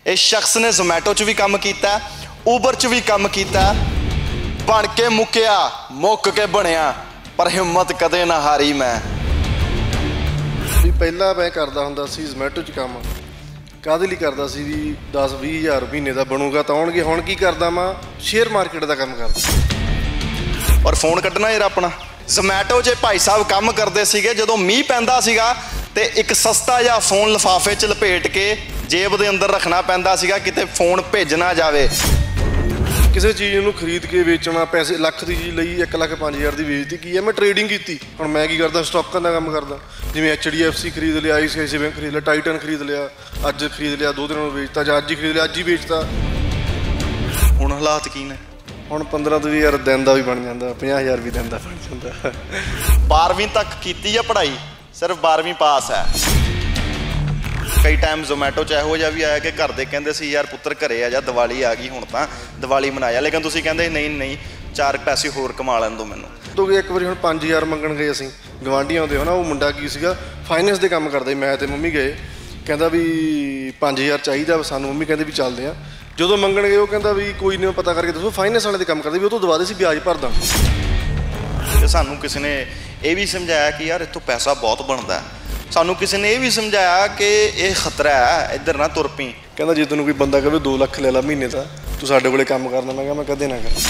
इस शख्स ने जोमैटो च भी काम किया, ऊबर च भी काम किया, बन के मुक्या मुक के बनया, पर हिम्मत कदे ना हारी मैं। भी पहला मैं करता हुंदा सी जोमैटो च काम, काहदे लई करदा सी भी 10-20 हज़ार महीने का बनूगा तो आउणगे। हुण की करदा मैं शेयर मार्केट का काम करदा। और फोन कड्ढना यार अपना जोमैटो 'च भाई साहब काम करते सीगे, जदों मींह पैंदा सीगा ते एक सस्ता जिहा फोन लिफाफे च लपेट के जेब दे अंदर रखना पैंदा सीगा किते फोन भेज ना जावे। किसी चीज़ नूं खरीद के बेचना, पैसे लख की चीज़ लई 1,05,000 की बेचती, की है मैं ट्रेडिंग की। हुण मैं की करदा स्टॉकां का काम करदा, जिवें HDFC खरीद लिया, ICICI बैंक खरीद लिया, टाइटन खरीद लिया, अज खरीद लिया 2 दिनों बेचता, जां अज ही खरीद लिया अज ही बेचता। हुण हालात की ने? हुण 15 ਤੋਂ 20 हज़ार दिन का भी बन जाता, 50 हज़ार भी दिन का बन जाता। 12वीं तक की है पढ़ाई, सिर्फ 12वीं पास है। कई टाइम जोमैटो च इहो जिहा भी आया कि घर दे कहंदे सी यार पुत्तर घरे आ जा, दिवाली आ गई हुण तां दिवाली मनाया, लेकिन तुसीं कहंदे नहीं नहीं 4 पैसे होर कमा लैण दो मैनूं। तो एक बार हुण 5 हज़ार मंगण गए असीं गवांढियां दे, है ना। वो मुंडा की सीगा फाइनेंस के काम करदा, मैं ते मम्मी गए, कहंदा भी 5 हज़ार चाहिदा सानूं। मम्मी कहंदे भी चलदे आ। ਜਦੋਂ ਮੰਗਣ ਗਏ ਉਹ ਕਹਿੰਦਾ ਵੀ ਕੋਈ ਨਹੀਂ ਪਤਾ ਕਰਕੇ ਦੱਸੋ, ਫਾਈਨੈਂਸ ਵਾਲੇ ਦੇ ਕੰਮ ਕਰਦੇ ਵੀ ਉਹ ਤੋਂ ਦਵਾ ਦੇ ਸੀ ਵਿਆਜ ਭਰ ਦਾਂਗੇ। ਤੇ ਸਾਨੂੰ ਕਿਸੇ ਨੇ ਇਹ ਵੀ ਸਮਝਾਇਆ ਕਿ ਯਾਰ ਇੱਥੋਂ ਪੈਸਾ ਬਹੁਤ ਬਣਦਾ। ਸਾਨੂੰ ਕਿਸੇ ਨੇ ਇਹ ਵੀ ਸਮਝਾਇਆ ਕਿ ਇਹ ਖਤਰਾ ਹੈ, ਇੱਧਰ ਨਾ ਤੁਰ ਪਈ। ਕਹਿੰਦਾ ਜੇ ਤੈਨੂੰ ਕੋਈ ਬੰਦਾ ਕਹੇ 2 ਲੱਖ ਲੈ ਲਾ ਮਹੀਨੇ ਦਾ, ਤੂੰ ਸਾਡੇ ਕੋਲੇ ਕੰਮ ਕਰਨਾ। ਮੈਂ ਕਿਹਾ ਮੈਂ ਕਦੇ ਨਾ ਕਰਾਂ।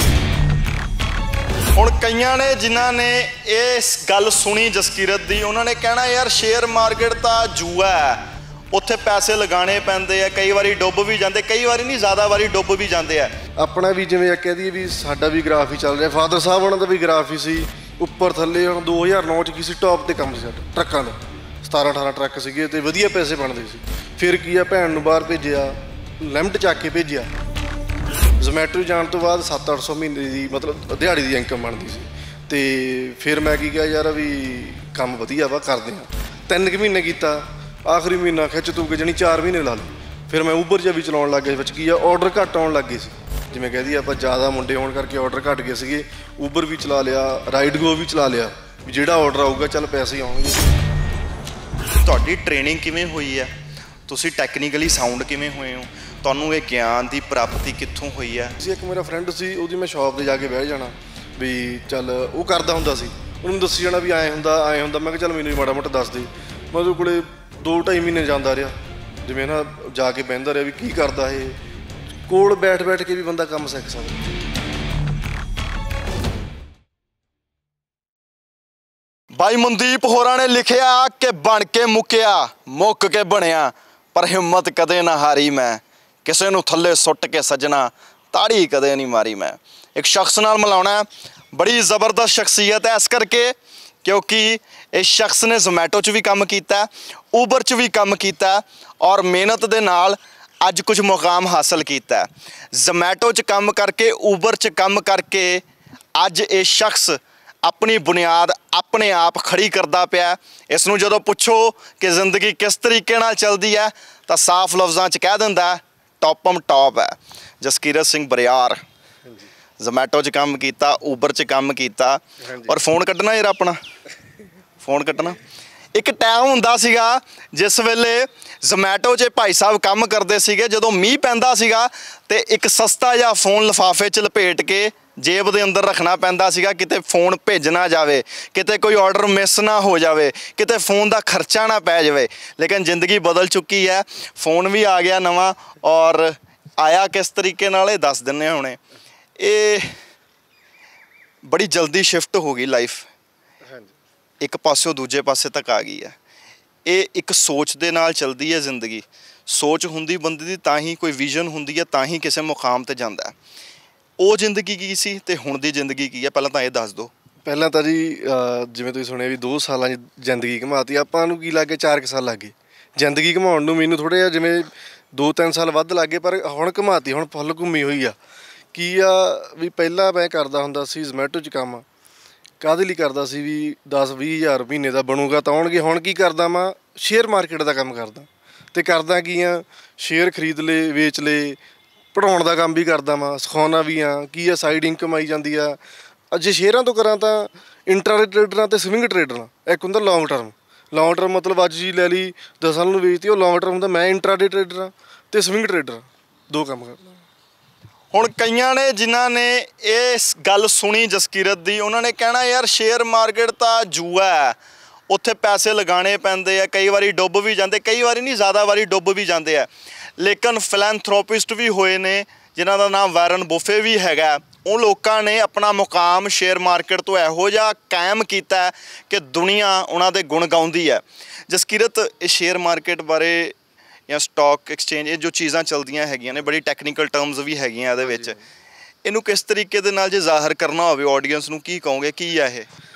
ਹੁਣ ਕਈਆਂ ਨੇ ਜਿਨ੍ਹਾਂ ਨੇ ਇਸ ਗੱਲ ਸੁਣੀ ਜਸਕੀਰਤ ਦੀ, ਉਹਨਾਂ ਨੇ ਕਹਿਣਾ ਯਾਰ ਸ਼ੇਅਰ ਮਾਰਕੀਟ ਤਾਂ ਜੂਆ ਹੈ, ਉੱਥੇ ਪੈਸੇ ਲਗਾਉਣੇ ਪੈਂਦੇ ਆ, ਕਈ ਵਾਰੀ ਡੁੱਬ ਵੀ ਜਾਂਦੇ, ਕਈ ਵਾਰੀ ਨਹੀਂ ਜ਼ਿਆਦਾ ਵਾਰੀ ਡੁੱਬ ਵੀ ਜਾਂਦੇ ਆ। ਆਪਣਾ ਵੀ ਜਿਵੇਂ ਕਹਿ ਦਈਏ ਵੀ ਸਾਡਾ ਵੀ ਗ੍ਰਾਫ ਹੀ ਚੱਲ ਰਿਹਾ, ਫਾਦਰ ਸਾਹਿਬ ਉਹਨਾਂ ਦਾ ਵੀ ਗ੍ਰਾਫ ਹੀ ਸੀ ਉੱਪਰ ਥੱਲੇ। ਹੁਣ 2009 'ਚ ਕੀ ਸੀ, ਟੌਪ 'ਤੇ ਕੰਮ ਸੀ ਸਾਡਾ ਟਰੱਕਾਂ ਦਾ, 17-18 ਟਰੱਕ ਸੀਗੇ ਅਤੇ ਵਧੀਆ ਪੈਸੇ ਬਣਦੇ ਸੀ। ਫਿਰ ਕੀ ਆ, ਭੈਣ ਨੂੰ ਬਾਹਰ ਭੇਜਿਆ, ਲਿਮਟ ਚੱਕ ਕੇ ਭੇਜਿਆ। ਜ਼ੋਮੈਟੋ ਜਾਣ ਤੋਂ ਬਾਅਦ 700-800 ਮਹੀਨੇ ਦੀ ਮਤਲਬ ਦਿਹਾੜੀ ਦੀ ਇਨਕਮ ਬਣਦੀ ਸੀ। ਅਤੇ ਫਿਰ ਮੈਂ ਕੀ ਕਿਹਾ ਯਾਰ ਵੀ ਕੰਮ ਵਧੀਆ ਵਾ ਕਰਦੇ ਹਾਂ। 3 ਕੁ ਮਹੀਨੇ ਕੀਤਾ, ਆਖਰੀ ਮਹੀਨਾ ਖਿੱਚ ਤੂ ਕੇ ਜਾਣੀ 4 ਮਹੀਨੇ ਲਾ ਲਏ। ਫਿਰ ਮੈਂ ਊਬਰ ਜਿਹਾ ਵੀ ਚਲਾਉਣ ਲੱਗ ਗਿਆ। ਵਿੱਚ ਕੀ ਆ, ਔਡਰ ਘੱਟ ਆਉਣ ਲੱਗ ਗਏ ਸੀ, ਜਿਵੇਂ ਕਹਿ ਦਈਏ ਆਪਾਂ ਜ਼ਿਆਦਾ ਮੁੰਡੇ ਹੋਣ ਕਰਕੇ ਔਡਰ ਘੱਟ ਗਏ ਸੀਗੇ। ਊਬਰ ਵੀ ਚਲਾ ਲਿਆ, ਰਾਈਡਗੋ ਵੀ ਚਲਾ ਲਿਆ, ਵੀ ਜਿਹੜਾ ਔਡਰ ਆਊਗਾ ਚੱਲ ਪੈਸੇ ਆਉਣਗੇ। ਤੁਹਾਡੀ ਟ੍ਰੇਨਿੰਗ ਕਿਵੇਂ ਹੋਈ ਹੈ? ਤੁਸੀਂ ਟੈਕਨੀਕਲੀ ਸਾਊਂਡ ਕਿਵੇਂ ਹੋਏ ਹੋ? ਤੁਹਾਨੂੰ ਇਹ ਗਿਆਨ ਦੀ ਪ੍ਰਾਪਤੀ ਕਿੱਥੋਂ ਹੋਈ ਹੈ? ਇੱਕ ਮੇਰਾ ਫਰੈਂਡ ਸੀ, ਉਹਦੀ ਮੈਂ ਸ਼ੌਪ 'ਤੇ ਜਾ ਕੇ ਬਹਿ ਜਾਣਾ ਵੀ ਚੱਲ, ਉਹ ਕਰਦਾ ਹੁੰਦਾ ਸੀ, ਉਹਨੂੰ ਦੱਸੀ ਜਾਣਾ ਵੀ ਐਂ ਹੁੰਦਾ ਐਂ ਹੁੰਦਾ। ਮੈਂ ਕਿਹਾ ਚੱਲ ਮੈਨੂੰ ਵੀ ਮਾੜਾ ਮੋਟਾ ਦੱਸ ਦੇ। ਮੈਂ ਉਹਦੇ ਕੋਲੇ 2-2.5 ਮਹੀਨੇ ਜਾਂਦਾ ਰਿਹਾ, ਜਿਵੇਂ ਨਾ ਜਾ ਕੇ ਬਹਿੰਦਾ ਰਿਹਾ ਵੀ ਕੀ ਕਰਦਾ ਇਹ। ਕੋਲ ਬੈਠ ਬੈਠ ਕੇ ਵੀ ਬੰਦਾ ਕੰਮ ਸਿੱਖ ਸਕਦਾ। ਬਾਈ ਮਨਦੀਪ ਹੋਰਾਂ ਨੇ ਲਿਖਿਆ ਕਿ ਬਣ ਕੇ ਮੁੱਕਿਆ ਮੁੱਕ ਕੇ ਬਣਿਆ, ਪਰ ਹਿੰਮਤ ਕਦੇ ਨਾ ਹਾਰੀ ਮੈਂ, ਕਿਸੇ ਨੂੰ ਥੱਲੇ ਸੁੱਟ ਕੇ ਸੱਜਣਾ ਤਾੜੀ ਕਦੇ ਨਹੀਂ ਮਾਰੀ ਮੈਂ। ਇੱਕ ਸ਼ਖਸ ਨਾਲ ਮਿਲਾਉਣਾ, ਬੜੀ ਜ਼ਬਰਦਸਤ ਸ਼ਖਸੀਅਤ ਹੈ, ਇਸ ਕਰਕੇ क्योंकि इस शख्स ने जोमैटो च भी काम किया, ऊबर च भी काम किया और मेहनत के नाल अज कुछ मुकाम हासिल किया। जोमैटो च काम करके, ऊबर च काम करके अज ये शख्स अपनी बुनियाद अपने आप खड़ी करता पिया। इसनूं जदों पुछो कि जिंदगी किस तरीके नाल चलती है तो साफ लफ्ज़ां च कह दिंदा टॉपम टॉप है। जसकीरत सिंह बरियार जोमैटो च काम किया, ऊबर च काम किया और फोन कड्ढना यार अपना फोन कट्टना। एक टाइम हुंदा सीगा जिस वेले जोमैटो च भाई साहब काम करते सीगे, जदों मींह पैंदा सीगा ते एक सस्ता जिहा फोन लिफाफे च लपेट के जेब दे अंदर रखना पैंदा सीगा किते फोन भेज ना जावे, किते कोई ऑर्डर मिस ना हो जावे, किते फोन दा खर्चा ना पै जावे। लेकिन जिंदगी बदल चुकी है, फोन भी आ गया नवा और आया किस तरीके नाल दस दिन्ने हुणे। ये बड़ी जल्दी शिफ्ट हो गई लाइफ, एक पासों दूजे पासे तक आ गई है। ये एक सोच दे नाल चलती है जिंदगी। सोच हुंदी बंदे दी तां ही कोई विजन हुंदी है, तां ही किसी मुकाम ते जांदा है। ਉਹ ਜ਼ਿੰਦਗੀ ਕੀ ਸੀ ਤੇ ਹੁਣ ਦੀ ਜ਼ਿੰਦਗੀ ਕੀ ਹੈ, ਪਹਿਲਾਂ ਤਾਂ ਇਹ ਦੱਸ ਦਿਓ। ਪਹਿਲਾਂ ਤਾਂ ਜੀ ਜਿਵੇਂ ਤੁਸੀਂ ਸੁਣਿਆ ਵੀ 2 ਸਾਲਾਂ 'ਚ ਜ਼ਿੰਦਗੀ ਘੁਮਾਤੀ। ਆਪਾਂ ਨੂੰ ਕੀ ਲੱਗੇ 4 ਕੁ ਸਾਲ ਲੱਗ ਗਏ ਜ਼ਿੰਦਗੀ ਘੁਮਾਉਣ ਨੂੰ। ਮੈਨੂੰ ਥੋੜ੍ਹੇ ਜਿਹਾ ਜਿਵੇਂ 2-3 ਸਾਲ ਵੱਧ ਲੱਗ ਗਏ, ਪਰ ਹੁਣ ਘੁਮਾਤੀ, ਹੁਣ ਫੁੱਲ ਘੁੰਮੀ ਹੋਈ ਆ। ਕੀ ਆ ਵੀ ਪਹਿਲਾਂ ਮੈਂ ਕਰਦਾ ਹੁੰਦਾ ਸੀ ਜ਼ੋਮੈਟੋ 'ਚ ਕੰਮ, ਕਾਹਦੇ ਲਈ ਕਰਦਾ ਸੀ ਵੀ 10-20 ਹਜ਼ਾਰ ਮਹੀਨੇ ਦਾ ਬਣੂਗਾ ਤਾਂ ਆਉਣਗੇ। ਹੁਣ ਕੀ ਕਰਦਾ ਮੈਂ ਸ਼ੇਅਰ ਮਾਰਕੀਟ ਦਾ ਕੰਮ ਕਰਦਾ, ਅਤੇ ਕਰਦਾ ਕੀ ਆ, ਸ਼ੇਅਰ ਖਰੀਦ ਲਏ ਵੇਚ ਲਏ, ਪੜ੍ਹਾਉਣ ਦਾ ਕੰਮ ਵੀ ਕਰਦਾ ਵਾਂ, ਸਿਖਾਉਂਦਾ ਵੀ ਹਾਂ। ਕੀ ਆ, ਸਾਈਡ ਇਨਕਮ ਆਈ ਜਾਂਦੀ ਆ। ਜੇ ਸ਼ੇਅਰਾਂ ਤੋਂ ਕਰਾਂ ਤਾਂ ਇੰਟਰਾਡੇ ਟਰੇਡਰਾਂ ਅਤੇ ਸਵਿੰਗ ਟਰੇਡਰਾਂ। ਇੱਕ ਹੁੰਦਾ ਲੌਂਗ ਟਰਮ। ਲੌਂਗ ਟਰਮ ਮਤਲਬ ਅੱਜ ਜੀ ਲੈ ਲਈ 10 ਸਾਲ ਨੂੰ ਵੇਚਤੀ, ਉਹ ਲੌਂਗ ਟਰਮ ਹੁੰਦਾ। ਮੈਂ ਇੰਟਰਾਡੇ ਟਰੇਡਰ ਹਾਂ ਤੇ ਸਵਿੰਗ ਟਰੇਡਰ, 2 ਕੰਮ ਕਰਦਾ। ਹੁਣ ਕਈਆਂ ਨੇ ਜਿਨ੍ਹਾਂ ਨੇ ਇਸ ਗੱਲ ਸੁਣੀ ਜਸਕੀਰਤ ਦੀ, ਉਹਨਾਂ ਨੇ ਕਹਿਣਾ ਯਾਰ ਸ਼ੇਅਰ ਮਾਰਕੀਟ ਤਾਂ ਜੂਆ ਹੈ, ਉੱਥੇ ਪੈਸੇ ਲਗਾਉਣੇ ਪੈਂਦੇ ਆ, ਕਈ ਵਾਰੀ ਡੁੱਬ ਵੀ ਜਾਂਦੇ, ਕਈ ਵਾਰੀ ਨਹੀਂ ਜ਼ਿਆਦਾ ਵਾਰੀ ਡੁੱਬ ਵੀ ਜਾਂਦੇ ਆ। ਲੇਕਿਨ ਫਿਲੈਂਥਰੋਪਿਸਟ ਵੀ ਹੋਏ ਨੇ ਜਿਨ੍ਹਾਂ ਦਾ ਨਾਮ ਵਾਰਨ ਬੁਫੇ ਵੀ ਹੈਗਾ। ਉਹ ਲੋਕਾਂ ਨੇ ਆਪਣਾ ਮੁਕਾਮ ਸ਼ੇਅਰ ਮਾਰਕੀਟ ਤੋਂ ਇਹੋ ਜਿਹਾ ਕਾਇਮ ਕੀਤਾ ਕਿ ਦੁਨੀਆ ਉਹਨਾਂ ਦੇ ਗੁਣ ਗਾਉਂਦੀ ਹੈ। ਜਸਕੀਰਤ, ਇਹ ਸ਼ੇਅਰ ਮਾਰਕੀਟ ਬਾਰੇ ਜਾਂ ਸਟਾਕ ਐਕਸਚੇਂਜ, ਇਹ ਜੋ ਚੀਜ਼ਾਂ ਚੱਲਦੀਆਂ ਹੈਗੀਆਂ ਨੇ, ਬੜੀ ਟੈਕਨੀਕਲ ਟਰਮਸ ਵੀ ਹੈਗੀਆਂ ਇਹਦੇ ਵਿੱਚ, ਇਹਨੂੰ ਕਿਸ ਤਰੀਕੇ ਦੇ ਨਾਲ ਜੇ ਜ਼ਾਹਰ ਕਰਨਾ ਹੋਵੇ ਆਡੀਅנס ਨੂੰ, ਕੀ ਕਹੋਗੇ, ਕੀ ਆ ਇਹ?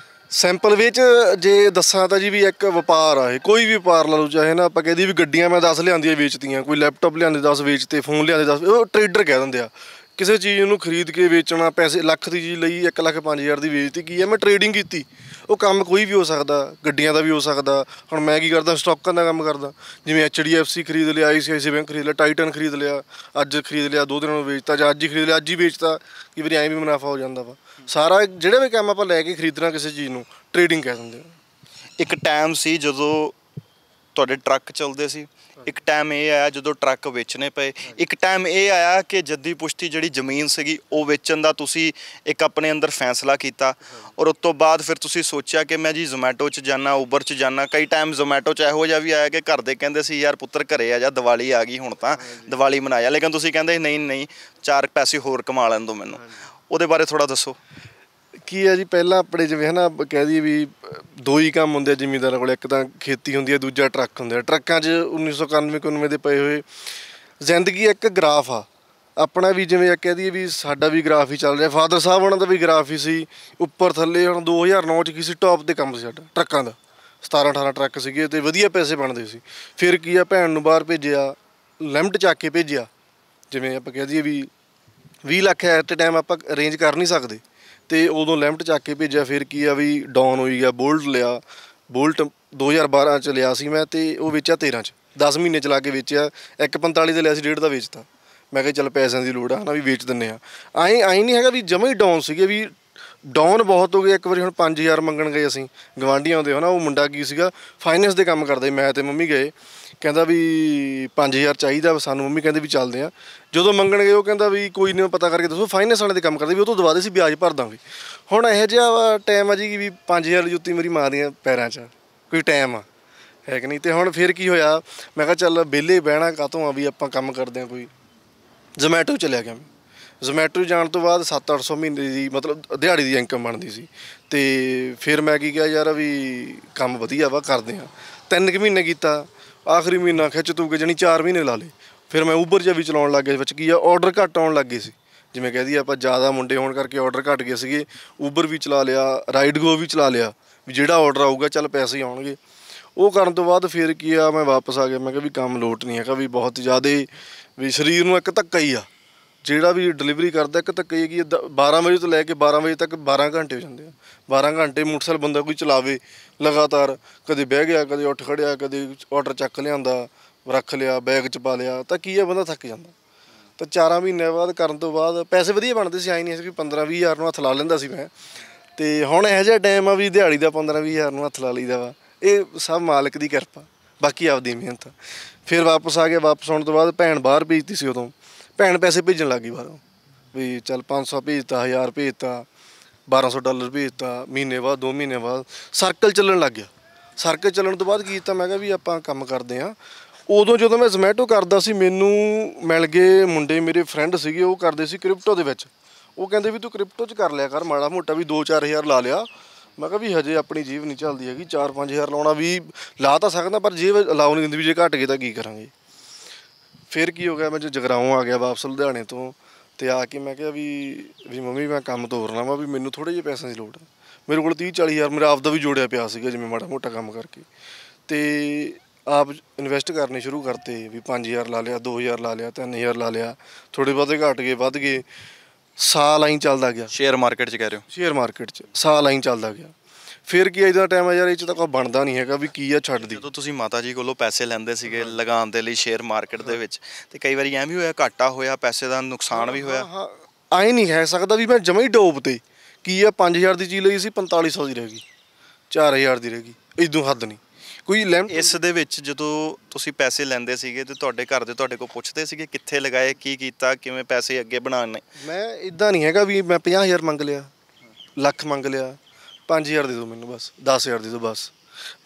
ਸਿੰਪਲ ਵਿੱਚ ਜੇ ਦੱਸਾਂ ਤਾਂ ਜੀ ਵੀ ਇੱਕ ਵਪਾਰ ਆ ਇਹ, ਕੋਈ ਵੀ ਵਪਾਰ ਲਾ ਲਓ, ਚਾਹੇ ਨਾ ਆਪਾਂ ਕਹਦੇ ਵੀ ਗੱਡੀਆਂ ਮੈਂ 10 ਲਿਆਂਦੀਆਂ ਵੇਚਤੀਆਂ, ਕੋਈ ਲੈਪਟਾਪ ਲਿਆਂਦੇ 10 ਵੇਚਤੇ, ਫੋਨ ਲਿਆਂਦੇ 10, ਉਹ ਟਰੇਡਰ ਕਹਿ ਦਿੰਦੇ ਆ। ਕਿਸੇ ਚੀਜ਼ ਨੂੰ ਖਰੀਦ ਕੇ ਵੇਚਣਾ, ਪੈਸੇ ਲੱਖ ਦੀ ਚੀਜ਼ ਲਈ 1,05,000 ਦੀ ਵੇਚਤੀ, ਕੀ ਹੈ ਮੈਂ ਟਰੇਡਿੰਗ ਕੀਤੀ। ਉਹ ਕੰਮ ਕੋਈ ਵੀ ਹੋ ਸਕਦਾ, ਗੱਡੀਆਂ ਦਾ ਵੀ ਹੋ ਸਕਦਾ। ਹੁਣ ਮੈਂ ਕੀ ਕਰਦਾ, ਸਟਾਕਾਂ ਦਾ ਕੰਮ ਕਰਦਾ, ਜਿਵੇਂ HDFC ਖਰੀਦ ਲਿਆ, ICICI ਬੈਂਕ ਖਰੀਦ ਲਿਆ, ਟਾਈਟਨ ਖਰੀਦ ਲਿਆ, ਅੱਜ ਖਰੀਦ ਲਿਆ, 2 ਦਿਨਾਂ ਨੂੰ ਵੇਚਤਾ, ਜਾਂ ਅੱਜ ਹੀ ਖਰੀਦ ਲਿਆ, ਅੱਜ ਹੀ ਵੇਚਤਾ। ਕਈ ਵਾਰੀ ਐਂ ਵੀ ਮੁਨਾਫਾ ਹੋ ਜਾਂਦਾ ਵਾ। ਸਾਰਾ ਜਿਹੜੇ ਵੀ ਕੰਮ ਆਪਾਂ ਲੈ ਕੇ ਖਰੀਦਣਾ ਕਿਸੇ ਚੀਜ਼ ਨੂੰ, ਟਰੇਡਿੰਗ ਕਹਿ ਦਿੰਦੇ ਆ। ਇੱਕ ਟਾਈਮ ਸੀ ਜਦੋਂ ਤੁਹਾਡੇ ਟਰੱਕ ਚੱਲਦੇ ਸੀ, ਇੱਕ ਟਾਈਮ ਇਹ ਆਇਆ ਜਦੋਂ ਟਰੱਕ ਵੇਚਣੇ ਪਏ, ਇੱਕ ਟਾਈਮ ਇਹ ਆਇਆ ਕਿ ਜੱਦੀ ਪੁਸ਼ਤੀ ਜਿਹੜੀ ਜ਼ਮੀਨ ਸੀਗੀ ਉਹ ਵੇਚਣ ਦਾ ਤੁਸੀਂ ਇੱਕ ਆਪਣੇ ਅੰਦਰ ਫੈਸਲਾ ਕੀਤਾ, ਔਰ ਉਸ ਤੋਂ ਬਾਅਦ ਫਿਰ ਤੁਸੀਂ ਸੋਚਿਆ ਕਿ ਮੈਂ ਜੀ ਜ਼ੋਮੈਟੋ 'ਚ ਜਾਣਾ, ਉਬਰ 'ਚ ਜਾਣਾ। ਕਈ ਟਾਈਮ ਜ਼ੋਮੈਟੋ 'ਚ ਇਹੋ ਜਿਹਾ ਵੀ ਆਇਆ ਕਿ ਘਰ ਦੇ ਕਹਿੰਦੇ ਸੀ ਯਾਰ ਪੁੱਤਰ ਘਰੇ ਆ ਜਾ, ਦੀਵਾਲੀ ਆ ਗਈ ਹੁਣ ਤਾਂ ਦੀਵਾਲੀ ਮਨਾਇਆ, ਲੇਕਿਨ ਤੁਸੀਂ ਕਹਿੰਦੇ ਨਹੀਂ ਨਹੀਂ 4 ਪੈਸੇ ਹੋਰ ਕਮਾ ਲੈਣ ਦਿਓ ਮੈਨੂੰ। ਉਹਦੇ ਬਾਰੇ ਥੋੜ੍ਹਾ ਦੱਸੋ। ਕੀ ਹੈ ਜੀ, ਪਹਿਲਾਂ ਆਪਣੇ ਜਿਵੇਂ ਹੈ ਨਾ ਕਹਿ ਦਈਏ ਵੀ 2 ਹੀ ਕੰਮ ਹੁੰਦੇ ਆ ਜ਼ਿਮੀਂਦਾਰਾਂ ਕੋਲ, ਇੱਕ ਤਾਂ ਖੇਤੀ ਹੁੰਦੀ ਹੈ, ਦੂਜਾ ਟਰੱਕ ਹੁੰਦੇ ਆ। ਟਰੱਕਾਂ 'ਚ 1991 ਦੇ ਪਏ ਹੋਏ। ਜ਼ਿੰਦਗੀ ਇੱਕ ਗ੍ਰਾਫ ਆ ਆਪਣਾ ਵੀ, ਜਿਵੇਂ ਕਹਿ ਦਈਏ ਵੀ ਸਾਡਾ ਵੀ ਗ੍ਰਾਫ ਹੀ ਚੱਲ ਰਿਹਾ, ਫਾਦਰ ਸਾਹਿਬ ਉਹਨਾਂ ਦਾ ਵੀ ਗ੍ਰਾਫ ਹੀ ਸੀ, ਉੱਪਰ ਥੱਲੇ। ਹੁਣ 2009 'ਚ ਕਿਸੇ ਟੌਪ 'ਤੇ ਕੰਮ ਸੀ ਸਾਡਾ ਟਰੱਕਾਂ ਦਾ, 17-18 ਟਰੱਕ ਸੀਗੇ ਅਤੇ ਵਧੀਆ ਪੈਸੇ ਬਣਦੇ ਸੀ। ਫਿਰ ਕੀ ਆ, ਭੈਣ ਨੂੰ ਬਾਹਰ ਭੇਜਿਆ, ਲਿਮਟ ਚੱਕ ਕੇ ਭੇਜਿਆ। ਜਿਵੇਂ ਆਪਾਂ ਕਹਿ ਦਈਏ ਵੀ 20 ਲੱਖ ਐਟ ਟਾਈਮ ਆਪਾਂ ਅਰੇਂਜ ਕਰ ਨਹੀਂ ਸਕਦੇ, ਅਤੇ ਉਦੋਂ ਲਿਮਟ ਚੱਕ ਕੇ ਭੇਜਿਆ। ਫਿਰ ਕੀ ਆ ਵੀ ਡਾਊਨ ਹੋਈ ਗਿਆ, ਬੋਲਟ ਲਿਆ। ਬੋਲਟ 2012 'ਚ ਲਿਆ ਸੀ ਮੈਂ, ਅਤੇ ਉਹ ਵੇਚਿਆ 13 'ਚ, 10 ਮਹੀਨੇ ਚਲਾ ਕੇ ਵੇਚਿਆ। 1,45 ਦਾ ਲਿਆ ਸੀ, 1.5 ਦਾ ਵੇਚਤਾ। ਮੈਂ ਕਿਹਾ ਚੱਲ ਪੈਸਿਆਂ ਦੀ ਲੋੜ ਆ ਨਾ, ਵੀ ਵੇਚ ਦਿੰਦੇ ਆ। ਆਏਂ ਨਹੀਂ ਹੈਗਾ ਵੀ ਜਮਾਂ ਹੀ ਡਾਊਨ ਸੀਗੇ, ਵੀ ਡਾਊਨ ਬਹੁਤ ਹੋ ਗਏ। ਇੱਕ ਵਾਰੀ ਹੁਣ 5,000 ਮੰਗਣ ਗਏ ਅਸੀਂ ਗਵਾਂਢੀਆਂ ਦੇ, ਹੈ ਨਾ। ਉਹ ਮੁੰਡਾ ਕੀ ਸੀਗਾ, ਫਾਈਨੈਂਸ ਦੇ ਕੰਮ ਕਰਦਾ ਸੀ। ਮੈਂ ਅਤੇ ਮੰਮੀ ਗਏ, ਕਹਿੰਦਾ ਵੀ 5,000 ਚਾਹੀਦਾ ਸਾਨੂੰ। ਮੰਮੀ ਕਹਿੰਦੇ ਵੀ ਚੱਲਦੇ ਆ। ਜਦੋਂ ਮੰਗਣ ਗਏ ਉਹ ਕਹਿੰਦਾ ਵੀ ਕੋਈ ਨਹੀਂ, ਪਤਾ ਕਰਕੇ ਦੱਸੋ। ਫਾਈਨੈਂਸ ਵਾਲੇ ਦੇ ਕੰਮ ਕਰਦੇ ਵੀ, ਉਹ ਤੋਂ ਦਵਾ ਦੇ ਸੀ ਵਿਆਜ ਭਰ ਦਾਂਗੇ। ਹੁਣ ਇਹੋ ਜਿਹਾ ਟਾਈਮ ਆ ਜੀ ਵੀ 5,000 ਦੀ ਜੁੱਤੀ ਮੇਰੀ ਮਾਂ ਦੀਆਂ ਪੈਰਾਂ 'ਚ ਕੋਈ ਟਾਈਮ ਆ, ਹੈ ਕਿ ਨਹੀਂ। ਅਤੇ ਹੁਣ ਫਿਰ ਕੀ ਹੋਇਆ, ਮੈਂ ਕਿਹਾ ਚੱਲ ਵਿਹਲੇ ਬਹਿਣਾ ਕਾਹਤੋਂ ਆ, ਵੀ ਆਪਾਂ ਕੰਮ ਕਰਦੇ ਹਾਂ ਕੋਈ। ਜ਼ੋਮੈਟੋ ਚਲਿਆ ਗਿਆ ਮੈਂ। ਜ਼ੋਮੈਟੋ ਜਾਣ ਤੋਂ ਬਾਅਦ 700-800 ਮਹੀਨੇ ਦੀ ਮਤਲਬ ਦਿਹਾੜੀ ਦੀ ਇਨਕਮ ਬਣਦੀ ਸੀ। ਅਤੇ ਫਿਰ ਮੈਂ ਕੀ ਕਿਹਾ ਯਾਰ ਵੀ ਕੰਮ ਵਧੀਆ ਵਾ, ਕਰਦੇ ਹਾਂ। 3 ਕੁ ਮਹੀਨੇ ਕੀਤਾ, ਆਖਰੀ ਮਹੀਨਾ ਖਿੱਚ ਤੂ ਕੇ ਜਾਣੀ 4 ਮਹੀਨੇ ਲਾ ਲਏ। ਫਿਰ ਮੈਂ ਊਬਰ ਜਿਹਾ ਵੀ ਚਲਾਉਣ ਲੱਗ ਗਿਆ। ਵਿੱਚ ਕੀ ਆ, ਔਡਰ ਘੱਟ ਆਉਣ ਲੱਗ ਗਏ ਸੀ। ਜਿਵੇਂ ਕਹਿ ਦਈਏ ਆਪਾਂ ਜ਼ਿਆਦਾ ਮੁੰਡੇ ਹੋਣ ਕਰਕੇ ਔਡਰ ਘੱਟ ਗਏ ਸੀਗੇ। ਊਬਰ ਵੀ ਚਲਾ ਲਿਆ, ਰਾਈਡਗੋ ਵੀ ਚਲਾ ਲਿਆ, ਵੀ ਜਿਹੜਾ ਔਡਰ ਆਊਗਾ ਚੱਲ ਪੈਸੇ ਆਉਣਗੇ। ਉਹ ਕਰਨ ਤੋਂ ਬਾਅਦ ਫਿਰ ਕੀ ਆ, ਮੈਂ ਵਾਪਸ ਆ ਗਿਆ। ਮੈਂ ਕਿਹਾ ਵੀ ਕੰਮ ਲੋਟ ਨਹੀਂ ਹੈਗਾ, ਵੀ ਬਹੁਤ ਜ਼ਿਆਦਾ ਵੀ ਸਰੀਰ ਨੂੰ ਇੱਕ ਧੱਕਾ ਹੀ ਆ। ਜਿਹੜਾ ਵੀ ਡਿਲੀਵਰੀ ਕਰਦਾ ਇੱਕ ਧੱਕਾ ਹੀ ਕਿ 12 ਵਜੇ ਤੋਂ ਲੈ ਕੇ 12 ਵਜੇ ਤੱਕ 12 ਘੰਟੇ ਹੋ ਜਾਂਦੇ ਆ। 12 ਘੰਟੇ ਮੋਟਰਸਾਈਕਲ ਬੰਦਾ ਕੋਈ ਚਲਾਵੇ ਲਗਾਤਾਰ, ਕਦੇ ਬਹਿ ਗਿਆ, ਕਦੇ ਉੱਠ ਖੜਿਆ, ਕਦੇ ਔਡਰ ਚੱਕ ਲਿਆਂਦਾ, ਰੱਖ ਲਿਆ, ਬੈਗ 'ਚ ਪਾ ਲਿਆ, ਤਾਂ ਕੀ ਆ ਬੰਦਾ ਥੱਕ ਜਾਂਦਾ। ਤਾਂ 4 ਮਹੀਨਿਆਂ ਬਾਅਦ ਕਰਨ ਤੋਂ ਬਾਅਦ ਪੈਸੇ ਵਧੀਆ ਬਣਦੇ ਸੀ। ਆਈ ਨਹੀਂ ਸੀ ਕਿ 15-20 ਹਜ਼ਾਰ ਨੂੰ ਹੱਥ ਲਾ ਲੈਂਦਾ ਸੀ ਮੈਂ। ਅਤੇ ਹੁਣ ਇਹੋ ਜਿਹਾ ਟਾਈਮ ਆ ਵੀ ਦਿਹਾੜੀ ਦਾ 15-20 ਹਜ਼ਾਰ ਨੂੰ ਹੱਥ ਲਾ ਲਈਦਾ ਵਾ। ਇਹ ਸਭ ਮਾਲਕ ਦੀ ਕਿਰਪਾ, ਬਾਕੀ ਆਪਦੀ ਮਿਹਨਤ। ਫਿਰ ਵਾਪਸ ਆ ਗਿਆ। ਵਾਪਸ ਆਉਣ ਤੋਂ ਬਾਅਦ ਭੈਣ ਬਾਹਰ ਭੇਜਤੀ ਸੀ। ਉਦੋਂ ਭੈਣ ਪੈਸੇ ਭੇਜਣ ਲੱਗ ਗਈ ਬਾਹਰੋਂ, ਵੀ ਚੱਲ 500 ਭੇਜਤਾ, 1000 ਭੇਜਤਾ, $1200 ਭੇਜਤਾ। ਮਹੀਨੇ ਬਾਅਦ, 2 ਮਹੀਨੇ ਬਾਅਦ ਸਰਕਲ ਚੱਲਣ ਲੱਗ ਗਿਆ। ਸਰਕਲ ਚੱਲਣ ਤੋਂ ਬਾਅਦ ਕੀ ਕੀਤਾ, ਮੈਂ ਕਿਹਾ ਵੀ ਆਪਾਂ ਕੰਮ ਕਰਦੇ ਹਾਂ। ਉਦੋਂ ਜਦੋਂ ਮੈਂ ਜ਼ੋਮੈਟੋ ਕਰਦਾ ਸੀ, ਮੈਨੂੰ ਮਿਲ ਗਏ ਮੁੰਡੇ, ਮੇਰੇ ਫਰੈਂਡ ਸੀਗੇ, ਉਹ ਕਰਦੇ ਸੀ ਕ੍ਰਿਪਟੋ ਦੇ ਵਿੱਚ। ਉਹ ਕਹਿੰਦੇ ਵੀ ਤੂੰ ਕ੍ਰਿਪਟੋ 'ਚ ਕਰ ਲਿਆ ਕਰ ਮਾੜਾ ਮੋਟਾ, ਵੀ 2-4 ਹਜ਼ਾਰ ਲਾ ਲਿਆ। ਮੈਂ ਕਿਹਾ ਵੀ ਹਜੇ ਆਪਣੀ ਜੇਬ ਨਹੀਂ ਚੱਲਦੀ ਹੈਗੀ, 4-5 ਹਜ਼ਾਰ ਲਾਉਣਾ ਵੀ ਲਾ ਤਾਂ ਸਕਦਾ, ਪਰ ਜੇਬ ਅਲਾਓ ਨਹੀਂ ਦਿੰਦੀ, ਵੀ ਜੇ ਘੱਟ ਗਏ ਤਾਂ ਕੀ ਕਰਾਂਗੇ। ਫਿਰ ਕੀ ਹੋ ਗਿਆ, ਮੈਂ ਜਗਰਾਓਂ ਆ ਗਿਆ ਵਾਪਸ ਲੁਧਿਆਣੇ ਤੋਂ। ਅਤੇ ਆ ਕੇ ਮੈਂ ਕਿਹਾ ਵੀ ਮੰਮੀ ਮੈਂ ਕੰਮ ਤੋਰਨਾ ਵਾ, ਵੀ ਮੈਨੂੰ ਥੋੜ੍ਹੇ ਜਿਹੇ ਪੈਸਿਆਂ ਦੀ ਲੋੜ ਹੈ। ਮੇਰੇ ਕੋਲ 30-40 ਹਜ਼ਾਰ ਮੇਰਾ ਆਪਦਾ ਵੀ ਜੋੜਿਆ ਪਿਆ ਸੀਗਾ, ਜਿਵੇਂ ਮਾੜਾ ਮੋਟਾ ਕੰਮ ਕਰਕੇ। ਅਤੇ ਆਪ ਇਨਵੈਸਟ ਕਰਨੇ ਸ਼ੁਰੂ ਕਰਤੇ, ਵੀ 5,000 ਲਾ ਲਿਆ, 2,000 ਲਾ ਲਿਆ, 3,000 ਲਾ ਲਿਆ। ਥੋੜ੍ਹੇ ਬਹੁਤੇ ਘੱਟ ਗਏ, ਵੱਧ ਗਏ। ਸਾਲ ਆਈਂ ਚੱਲਦਾ ਗਿਆ। ਸ਼ੇਅਰ ਮਾਰਕੀਟ 'ਚ ਕਹਿ ਰਹੇ ਹੋ? ਸ਼ੇਅਰ ਮਾਰਕੀਟ 'ਚ ਸਾਲ ਆਈਂ ਚੱਲਦਾ ਗਿਆ। ਫਿਰ ਕੀ ਇੱਦਾਂ ਟਾਈਮ ਆ ਯਾਰ, ਇਹ 'ਚ ਤਾਂ ਕੋਈ ਬਣਦਾ ਨਹੀਂ ਹੈਗਾ, ਵੀ ਕੀ ਆ ਛੱਡ ਦੀ। ਜਦੋਂ ਤੁਸੀਂ ਮਾਤਾ ਜੀ ਕੋਲੋਂ ਪੈਸੇ ਲੈਂਦੇ ਸੀਗੇ ਲਗਾਉਣ ਦੇ ਲਈ ਸ਼ੇਅਰ ਮਾਰਕੀਟ ਦੇ ਵਿੱਚ, ਅਤੇ ਕਈ ਵਾਰੀ ਐਂ ਵੀ ਹੋਇਆ ਘਾਟਾ ਹੋਇਆ, ਪੈਸੇ ਦਾ ਨੁਕਸਾਨ ਵੀ ਹੋਇਆ? ਹਾਂ, ਆਏਂ ਨਹੀਂ ਹੈ ਸਕਦਾ ਵੀ ਮੈਂ ਜਮਾਂ ਹੀ ਡੋਬ 'ਤੇ। ਕੀ ਆ, 5,000 ਦੀ ਚੀਜ਼ ਲਈ ਸੀ, 4,500 ਦੀ ਰਹਿ ਗਈ, 4,000 ਦੀ ਰਹਿ ਗਈ, ਇਦੋਂ ਹੱਦ ਨਹੀਂ। ਕੋਈ ਲਿਮਟ। ਇਸ ਦੇ ਵਿੱਚ ਜਦੋਂ ਤੁਸੀਂ ਪੈਸੇ ਲੈਂਦੇ ਸੀਗੇ ਤੇ ਤੁਹਾਡੇ ਘਰ ਦੇ ਤੁਹਾਡੇ ਕੋਲ ਪੁੱਛਦੇ ਸੀਗੇ ਕਿੱਥੇ ਲਗਾਏ, ਕੀ ਕੀਤਾ, ਕਿਵੇਂ ਪੈਸੇ ਅੱਗੇ ਬਣਾਉਣੇ? ਮੈਂ ਇਦਾਂ ਨਹੀਂ ਹੈਗਾ ਵੀ ਮੈਂ 50,000 ਮੰਗ ਲਿਆ, ਲੱਖ ਮੰਗ ਲਿਆ, 5,000 ਦੇ ਦਿਓ ਮੈਨੂੰ ਬਸ, 10,000 ਦੇ ਦਿਓ ਬਸ।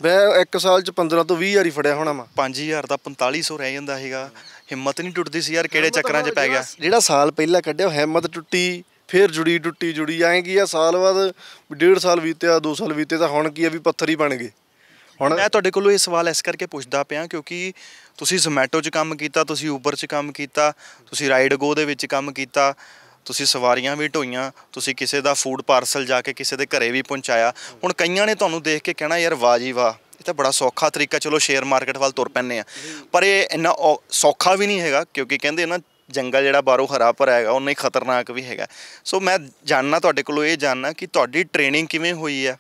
ਮੈਂ 1 ਸਾਲ 'ਚ 15 ਤੋਂ 20,000 ਹੀ ਫੜਿਆ ਹੋਣਾ ਵਾ। 5,000 ਦਾ 4500 ਰਹਿ ਜਾਂਦਾ ਸੀਗਾ। ਹਿੰਮਤ ਨਹੀਂ ਟੁੱਟਦੀ ਸੀ ਯਾਰ ਕਿਹੜੇ ਚੱਕਰਾਂ 'ਚ ਪੈ ਗਿਆ? ਜਿਹੜਾ ਸਾਲ ਪਹਿਲਾਂ ਕੱਢਿਆ ਹਿੰਮਤ ਟੁੱਟੀ, ਫਿਰ ਜੁੜੀ ਐਂ ਕੀ ਆ, ਸਾਲ ਬਾਅਦ 1.5 ਸਾਲ ਬੀਤਿਆ, 2 ਸਾਲ ਬੀਤੇ ਤਾਂ ਹੁਣ ਕੀ ਆ ਵੀ ਪੱਥਰ ਹੀ ਬਣ ਗਏ। ਹੁਣ ਮੈਂ ਤੁਹਾਡੇ ਕੋਲੋਂ ਇਹ ਸਵਾਲ ਇਸ ਕਰਕੇ ਪੁੱਛਦਾ ਪਿਆ ਕਿਉਂਕਿ ਤੁਸੀਂ ਜ਼ੋਮੈਟੋ 'ਚ ਕੰਮ ਕੀਤਾ, ਤੁਸੀਂ ਊਬਰ 'ਚ ਕੰਮ ਕੀਤਾ, ਤੁਸੀਂ ਰਾਈਡ ਗੋ ਦੇ ਵਿੱਚ ਕੰਮ ਕੀਤਾ, ਤੁਸੀਂ ਸਵਾਰੀਆਂ ਵੀ ਢੋਈਆਂ, ਤੁਸੀਂ ਕਿਸੇ ਦਾ ਫੂਡ ਪਾਰਸਲ ਜਾ ਕੇ ਕਿਸੇ ਦੇ ਘਰੇ ਵੀ ਪਹੁੰਚਾਇਆ। ਹੁਣ ਕਈਆਂ ਨੇ ਤੁਹਾਨੂੰ ਦੇਖ ਕੇ ਕਹਿਣਾ ਯਾਰ ਵਾਹ ਜੀ ਵਾਹ, ਇਹ ਤਾਂ ਬੜਾ ਸੌਖਾ ਤਰੀਕਾ, ਚਲੋ ਸ਼ੇਅਰ ਮਾਰਕੀਟ ਵੱਲ ਤੁਰ ਪੈਂਦੇ ਆ। ਪਰ ਇਹ ਇੰਨਾ ਸੌਖਾ ਵੀ ਨਹੀਂ ਹੈਗਾ ਕਿਉਂਕਿ ਕਹਿੰਦੇ ਨਾ ਜੰਗਲ ਜਿਹੜਾ ਬਾਹਰੋਂ ਹਰਾ ਭਰਾ ਹੈਗਾ ਉਨਾ ਹੀ ਖਤਰਨਾਕ ਵੀ ਹੈਗਾ। ਸੋ ਮੈਂ ਜਾਣਨਾ ਤੁਹਾਡੇ ਕੋਲੋਂ ਇਹ ਜਾਣਨਾ ਕਿ ਤੁਹਾਡੀ ਟ੍ਰੇਨਿੰਗ ਕਿਵੇਂ ਹੋਈ ਹੈ,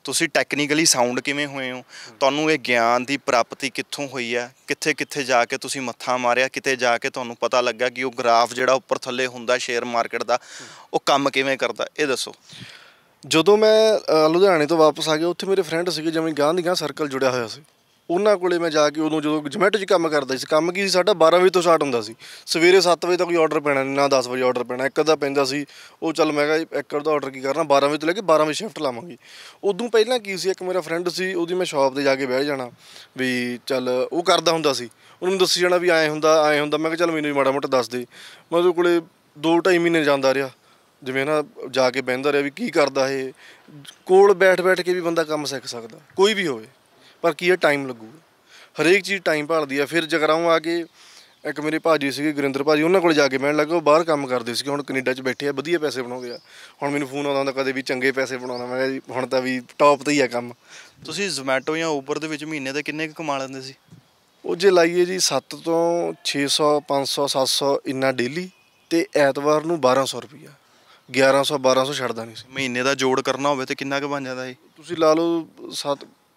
ਤੁਸੀਂ ਟੈਕਨੀਕਲੀ ਸਾਊਂਡ ਕਿਵੇਂ ਹੋਏ ਹੋ, ਤੁਹਾਨੂੰ ਇਹ ਗਿਆਨ ਦੀ ਪ੍ਰਾਪਤੀ ਕਿੱਥੋਂ ਹੋਈ ਹੈ, ਕਿੱਥੇ ਕਿੱਥੇ ਜਾ ਕੇ ਤੁਸੀਂ ਮੱਥਾ ਮਾਰਿਆ, ਕਿਤੇ ਜਾ ਕੇ ਤੁਹਾਨੂੰ ਪਤਾ ਲੱਗਾ ਕਿ ਉਹ ਗ੍ਰਾਫ ਜਿਹੜਾ ਉੱਪਰ ਥੱਲੇ ਹੁੰਦਾ ਸ਼ੇਅਰ ਮਾਰਕੀਟ ਦਾ ਉਹ ਕੰਮ ਕਿਵੇਂ ਕਰਦਾ, ਇਹ ਦੱਸੋ। ਜਦੋਂ ਮੈਂ ਲੁਧਿਆਣੇ ਤੋਂ ਵਾਪਸ ਆ ਗਿਆ, ਉੱਥੇ ਮੇਰੇ ਫਰੈਂਡ ਸੀਗੇ ਜਿਵੇਂ ਗਾਂਹ ਦੀ ਗਾਂਹ ਸਰਕਲ ਜੁੜਿਆ ਹੋਇਆ ਸੀ, ਉਹਨਾਂ ਕੋਲੇ ਮੈਂ ਜਾ ਕੇ ਉਦੋਂ ਜਦੋਂ ਜ਼ੋਮੈਟੋ 'ਚ ਕੰਮ ਕਰਦਾ ਸੀ, ਕੰਮ ਕੀ ਸੀ ਸਾਡਾ 12 ਵਜੇ ਤੋਂ ਸਟਾਰਟ ਹੁੰਦਾ ਸੀ, ਸਵੇਰੇ 7 ਵਜੇ ਤੱਕ ਕੋਈ ਆਰਡਰ ਪੈਣਾ ਨਹੀਂ, ਨਾ 10 ਵਜੇ ਆਰਡਰ ਪੈਣਾ, ਇੱਕ ਅੱਧਾ ਪੈਂਦਾ ਸੀ। ਉਹ ਚੱਲ ਮੈਂ ਕਿਹਾ ਇੱਕ ਅੱਧਾ ਆਰਡਰ ਕੀ ਕਰਨਾ, 12 ਵਜੇ ਤੋਂ ਲੈ ਕੇ 12 ਵਜੇ ਸ਼ਿਫਟ ਲਾਵਾਂਗੇ। ਉਦੋਂ ਪਹਿਲਾਂ ਕੀ ਸੀ, ਇੱਕ ਮੇਰਾ ਫਰੈਂਡ ਸੀ, ਉਹਦੀ ਮੈਂ ਸ਼ਾਪ 'ਤੇ ਜਾ ਕੇ ਬਹਿ ਜਾਣਾ ਵੀ ਚੱਲ, ਉਹ ਕਰਦਾ ਹੁੰਦਾ ਸੀ, ਉਹਨੂੰ ਦੱਸੀ ਜਾਣਾ ਵੀ ਐਂ ਹੁੰਦਾ। ਮੈਂ ਕਿਹਾ ਚੱਲ ਮੈਨੂੰ ਵੀ ਮਾੜਾ ਮੋਟਾ ਦੱਸ ਦੇ। ਮੈਂ ਉਹਦੇ ਕੋਲੇ 2-2.5 ਮਹੀਨੇ ਜਾਂਦਾ ਰਿਹਾ, ਜਿਵੇਂ ਨਾ ਜਾ ਕੇ ਬਹਿੰਦਾ ਰਿਹਾ ਵੀ ਕੀ ਕਰਦਾ ਇਹ। ਕੋਲ ਬੈਠ ਕੇ ਵੀ ਬੰਦਾ ਕੰਮ ਸਿੱਖ ਸਕਦਾ, ਕੋਈ ਵੀ ਹੋਵੇ, ਪਰ ਕੀ ਹੈ ਟਾਈਮ ਲੱਗੂਗਾ, ਹਰੇਕ ਚੀਜ਼ ਟਾਈਮ ਭਾਲਦੀ ਆ। ਫਿਰ ਜਗਰਾਓਂ ਆ ਕੇ ਇੱਕ ਮੇਰੇ ਭਾਜੀ ਸੀਗੇ ਗੁਰਿੰਦਰ ਭਾਜੀ, ਉਹਨਾਂ ਕੋਲ ਜਾ ਕੇ ਬਹਿਣ ਲੱਗਾ। ਉਹ ਬਾਹਰ ਕੰਮ ਕਰਦੇ ਸੀਗੇ, ਹੁਣ ਕੈਨੇਡਾ 'ਚ ਬੈਠੇ ਆ, ਵਧੀਆ ਪੈਸੇ ਬਣਾਉਂਦੇ ਆ। ਹੁਣ ਮੈਨੂੰ ਫੋਨ ਆਉਂਦਾ ਹੁੰਦਾ ਕਦੇ ਵੀ ਚੰਗੇ ਪੈਸੇ ਬਣਾਉਣਾ, ਮੈਂ ਕਿਹਾ ਜੀ ਹੁਣ ਤਾਂ ਵੀ ਟੌਪ 'ਤੇ ਹੀ ਆ ਕੰਮ। ਤੁਸੀਂ ਜ਼ੋਮੈਟੋ ਜਾਂ ਊਬਰ ਦੇ ਵਿੱਚ ਮਹੀਨੇ ਦੇ ਕਿੰਨੇ ਕੁ ਕਮਾ ਲੈਂਦੇ ਸੀ? ਉਹ ਜੇ ਲਾਈਏ ਜੀ 7 ਤੋਂ 600 500 700 ਇੰਨਾ ਡੇਲੀ, ਅਤੇ ਐਤਵਾਰ ਨੂੰ 1200 ਰੁਪਈਆ, 1100-1200 ਛੱਡਦਾ ਨਹੀਂ ਸੀ। ਮਹੀਨੇ ਦਾ ਜੋੜ ਕਰਨਾ ਹੋਵੇ ਤਾਂ ਕਿੰਨਾ ਕੁ ਬਣ ਜਾਂਦਾ ਸੀ? ਤੁਸੀਂ ਲਾ ਲਓ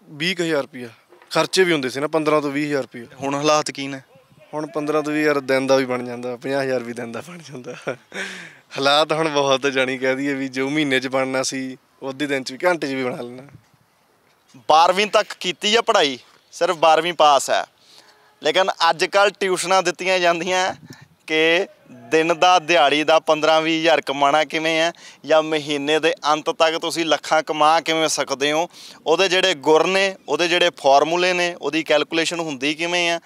20,000 ਰੁਪਈਆ, ਖਰਚੇ ਵੀ ਹੁੰਦੇ ਸੀ ਨਾ 15 ਤੋਂ 20,000 ਰੁਪਈਆ। ਹੁਣ ਹਾਲਾਤ ਕੀ ਨੇ? ਹੁਣ 15 ਤੋਂ 20,000 ਦਿਨ ਦਾ ਵੀ ਬਣ ਜਾਂਦਾ, 50,000 ਵੀ ਦਿਨ ਦਾ ਬਣ ਜਾਂਦਾ। ਹਾਲਾਤ ਹੁਣ ਬਹੁਤ ਜਾਣੀ ਕਹਿ ਦਈਏ ਵੀ ਜੋ ਮਹੀਨੇ 'ਚ ਬਣਨਾ ਸੀ ਉਹ ਅੱਧੇ ਦਿਨ 'ਚ ਵੀ, ਘੰਟੇ 'ਚ ਵੀ ਬਣਾ ਲੈਣਾ। 12ਵੀਂ ਤੱਕ ਕੀਤੀ ਆ ਪੜ੍ਹਾਈ, ਸਿਰਫ 12ਵੀਂ ਪਾਸ ਹੈ, ਲੇਕਿਨ ਅੱਜ ਕੱਲ੍ਹ ਟਿਊਸ਼ਨਾਂ ਦਿੱਤੀਆਂ ਜਾਂਦੀਆਂ ਕਿ ਦਿਨ ਦਾ ਦਿਹਾੜੀ ਦਾ 15-20 ਹਜ਼ਾਰ ਕਮਾਉਣਾ ਕਿਵੇਂ ਹੈ, ਜਾਂ ਮਹੀਨੇ ਦੇ ਅੰਤ ਤੱਕ ਤੁਸੀਂ ਲੱਖਾਂ ਕਮਾ ਕਿਵੇਂ ਸਕਦੇ ਹੋ। ਉਹਦੇ ਜਿਹੜੇ ਗੁਰ ਨੇ, ਉਹਦੇ ਜਿਹੜੇ ਫਾਰਮੂਲੇ ਨੇ, ਉਹਦੀ ਕੈਲਕੂਲੇਸ਼ਨ ਹੁੰਦੀ ਕਿਵੇਂ ਆ।